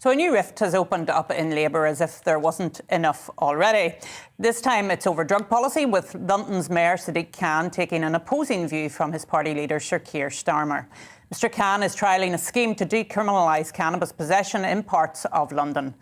So a new rift has opened up in Labour as if there wasn't enough already. This time it's over drug policy, with London's Mayor Sadiq Khan taking an opposing view from his party leader Sir Keir Starmer. Mr Khan is trialling a scheme to decriminalise cannabis possession in parts of London.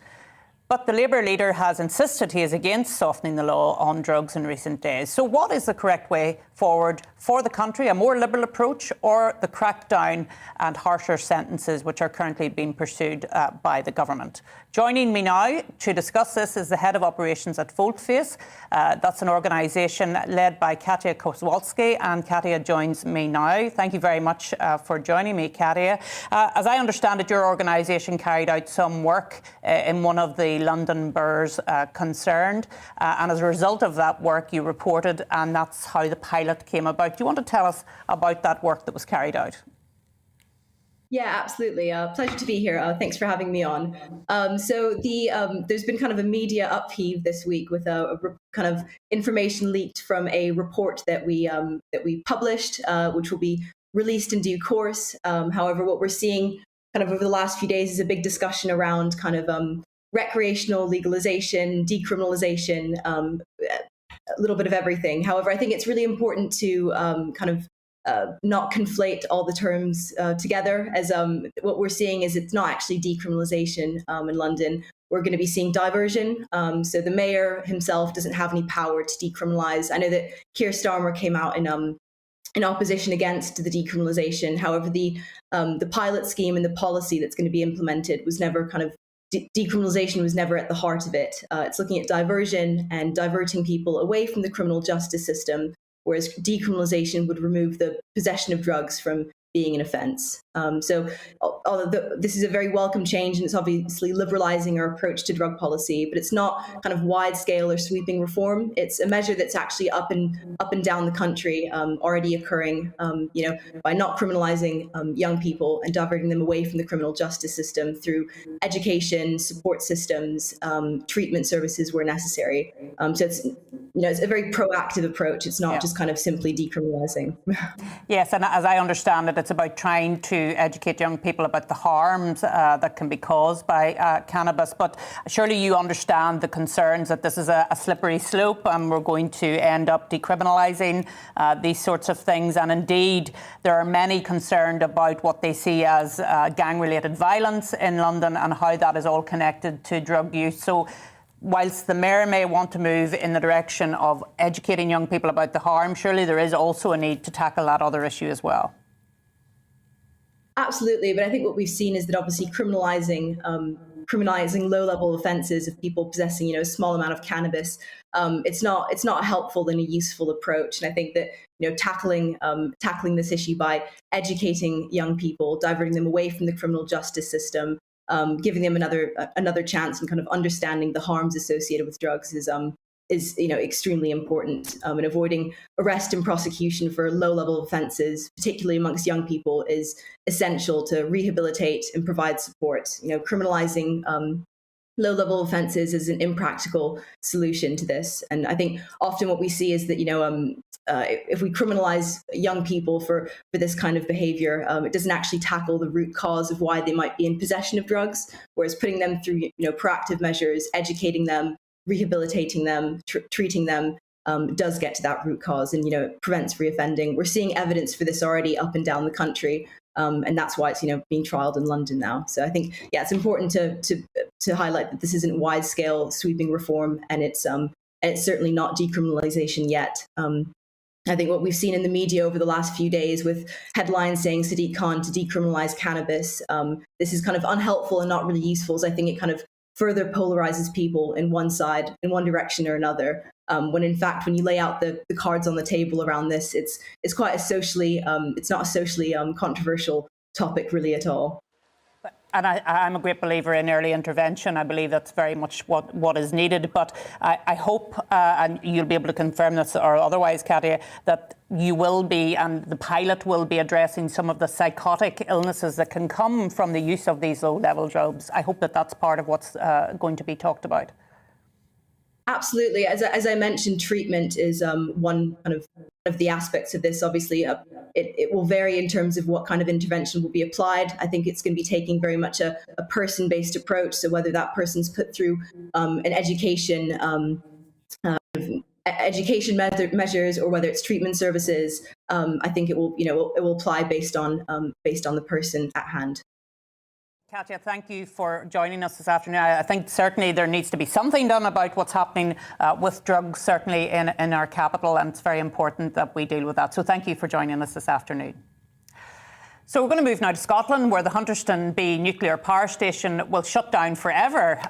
But the Labour leader has insisted he is against softening the law on drugs in recent days. So what is the correct way forward for the country? A more liberal approach, or the crackdown and harsher sentences which are currently being pursued by the government? Joining me now to discuss this is the head of operations at Volte-Face. That's an organisation led by Katya Kowalski, and Katya joins me now. Thank you very much for joining me, Katya. As I understand it, your organisation carried out some work in one of the London boroughs concerned, and as a result of that work you reported, and that's how the pilot came about. Do you want to tell us about that work that was carried out? Yeah, absolutely. Pleasure to be here. Thanks for having me on. There's been kind of a media upheave this week with a kind of information leaked from a report that we published, which will be released in due course. However, what we're seeing kind of over the last few days is a big discussion around kind of recreational legalization, decriminalization, a little bit of everything. However, I think it's really important to not conflate all the terms together, as what we're seeing is it's not actually decriminalization in London. We're going to be seeing diversion. So the mayor himself doesn't have any power to decriminalize. I know that Keir Starmer came out in opposition against the decriminalization. However, the pilot scheme and the policy that's going to be implemented was never kind of decriminalization was never at the heart of it. It's looking at diversion and diverting people away from the criminal justice system, whereas decriminalization would remove the possession of drugs from being an offence. This is a very welcome change, and it's obviously liberalising our approach to drug policy, but it's not kind of wide-scale or sweeping reform. It's a measure that's actually up and down the country, already occurring, by not criminalising young people and diverting them away from the criminal justice system through education, support systems, treatment services where necessary. So it's a very proactive approach. It's not just kind of simply decriminalising. Yes, and as I understand it, it's about trying to educate young people about the harms that can be caused by cannabis. But surely you understand the concerns that this is a slippery slope, and we're going to end up decriminalising these sorts of things. And indeed, there are many concerned about what they see as gang-related violence in London and how that is all connected to drug use. So whilst the mayor may want to move in the direction of educating young people about the harm, surely there is also a need to tackle that other issue as well. Absolutely, but I think what we've seen is that obviously criminalizing low-level offences of people possessing, a small amount of cannabis, it's not a helpful and a useful approach. And I think that tackling this issue by educating young people, diverting them away from the criminal justice system, giving them another chance, and kind of understanding the harms associated with drugs is extremely important, and avoiding arrest and prosecution for low-level offences, particularly amongst young people, is essential to rehabilitate and provide support. Criminalising low-level offences is an impractical solution to this, and I think often what we see is that if we criminalise young people for this kind of behaviour, it doesn't actually tackle the root cause of why they might be in possession of drugs. Whereas putting them through proactive measures, educating them, rehabilitating them, treating them, does get to that root cause, and prevents reoffending. We're seeing evidence for this already up and down the country, and that's why it's being trialled in London now. So I think it's important to highlight that this isn't wide scale sweeping reform, and it's certainly not decriminalisation yet. I think what we've seen in the media over the last few days, with headlines saying Sadiq Khan to decriminalise cannabis, this is kind of unhelpful and not really useful. So I think it kind of further polarizes people in one direction or another. When in fact, when you lay out the cards on the table around this, it's quite it's not a socially controversial topic really at all. And I'm a great believer in early intervention. I believe that's very much what is needed. But I hope, and you'll be able to confirm this or otherwise, Katya, that you will be, and the pilot will be, addressing some of the psychotic illnesses that can come from the use of these low-level drugs. I hope that that's part of what's going to be talked about. Absolutely. As I mentioned, treatment is one of the aspects of this. Obviously, it will vary in terms of what kind of intervention will be applied. I think it's going to be taking very much a person-based approach. So whether that person's put through an education measures or whether it's treatment services, I think it will apply based on the person at hand. Katya, thank you for joining us this afternoon. I think certainly there needs to be something done about what's happening with drugs, certainly in our capital, and it's very important that we deal with that. So thank you for joining us this afternoon. So we're going to move now to Scotland, where the Hunterston B nuclear power station will shut down forever.